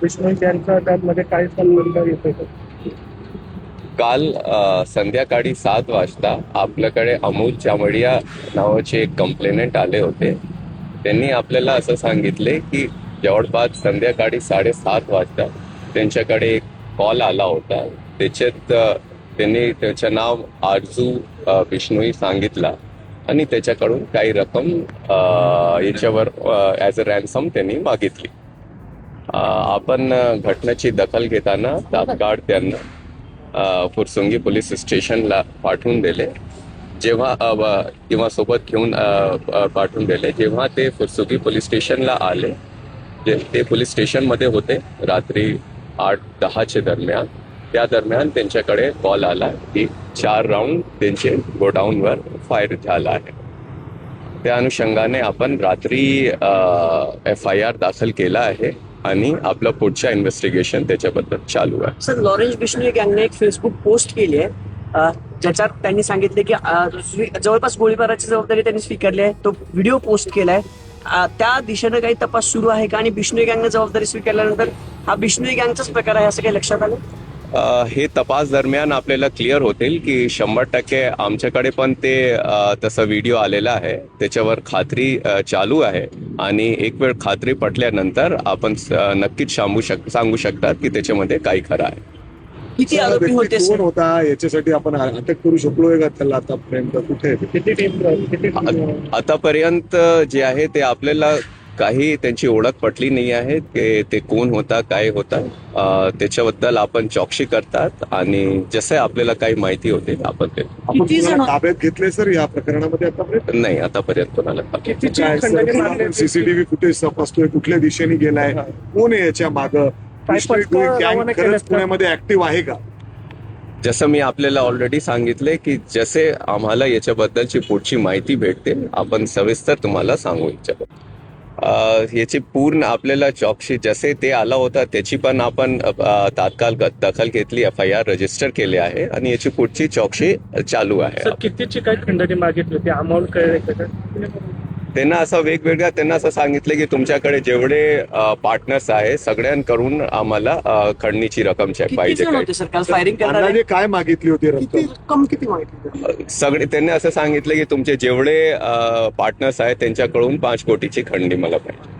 विष्णू यांचा त्यामध्ये काय संबंध येतो? काल संध्याकाळी 7 वाजता आपल्याकडे अमोल चामडिया नावाचे एक कंप्लेनंट आले होते. त्यांनी आपल्याला असं सांगितले की जवळपास संध्याकाळी 7:30 वाजता त्यांच्याकडे एक कॉल आला होता. त्याच्यात त्यांनी त्याचं नाव आरजू बिश्नोई सांगितला आणि त्याच्याकडून काही रक्कम याच्यावर ॲज अ रॅन्सम त्यांनी मागितली. आपण घटनेची दखल घेताना तात्काळ त्यांना फुरसुंगी पोलीस स्टेशनला पाठवून दिले. किंवा सोबत घेऊन पाठवून दिले. जेव्हा ते फुरसुंगी पोलीस स्टेशनला आले, ते पोलीस स्टेशनमध्ये होते रात्री 8-10 दरम्यान. त्या दरम्यान त्यांच्याकडे कॉल आला की 4 राऊंड त्यांचे गोडाऊनवर फायर झाला आहे. त्या अनुषंगाने आपण रात्री FIR दाखल केला आहे आणि आपलं पुढच्या इन्व्हेस्टिगेशन त्याच्याबद्दल चालू आहे. सर, लॉरेन्स बिश्नोई गँगने एक फेसबुक पोस्ट केली आहे ज्याच्यात त्यांनी सांगितले की जवळपास गोळीबाराची जबाबदारी त्यांनी स्वीकारली आहे. तो व्हिडिओ पोस्ट केलाय. त्या दिशेनं काही तपास सुरू आहे का? आणि बिश्नोई गँगने जबाबदारी स्वीकारल्यानंतर हा बिश्नोई गँगचाच प्रकार आहे असं काही लक्षात आलं? हे तपास दरम्यान आपल्याला क्लिअर होतील की 100% आमच्याकडे पण ते तसा व्हिडिओ आलेला आहे. त्याच्यावर खात्री चालू आहे आणि एक वेळ खात्री पटल्यानंतर आपण नक्कीच सांगू शकतात की त्याच्यामध्ये काही खरं आहे. किती आरोपी होते कोण होता याच्यासाठी आपण अटक करू शकलोय का त्याला आतापर्यंत? कुठे आतापर्यंत जे आहे ते आपल्याला काही त्यांची ओळख पटली नाही आहे की ते कोण होता, काय होता. त्याच्याबद्दल आपण चौकशी करतात आणि जसं आपल्याला काही माहिती होते आपण ते ताब्यात घेतले सर या प्रकरणामध्ये आतापर्यंत? नाही, आतापर्यंत कोणाला. सीसीटीव्ही फुटेज तपासतोय, कुठल्या दिशेने गेलाय, कोण आहे याच्या मागं? गँग खरंच पुण्यामध्ये ऍक्टिव्ह आहे का? जसं मी आपल्याला ऑलरेडी सांगितले की जसे आम्हाला याच्याबद्दलची पुढची माहिती भेटते आपण सविस्तर तुम्हाला सांगू इच्छितो. याची पूर्ण आपल्याला चौकशी जसे ते आला होता त्याची पण आपण तात्काळ दखल घेतली. FIR रजिस्टर केले आहे आणि याची पुढची चौकशी चालू आहे. कितीची काय खंडणी मागितली होती अमोल त्यांना असं सांगितलं की तुमच्याकडे जेवढे पार्टनर्स आहे सगळ्यांकडून आम्हाला खंडणीची रक्कम पाहिजे. सर, काल फायरिंग करणारे काय मागितली होती रक्कम किती मागितली? सगळे त्यांनी असं सांगितलं की तुमचे जेवढे पार्टनर्स आहेत त्यांच्याकडून 5 कोटीची खंडणी मला पाहिजे.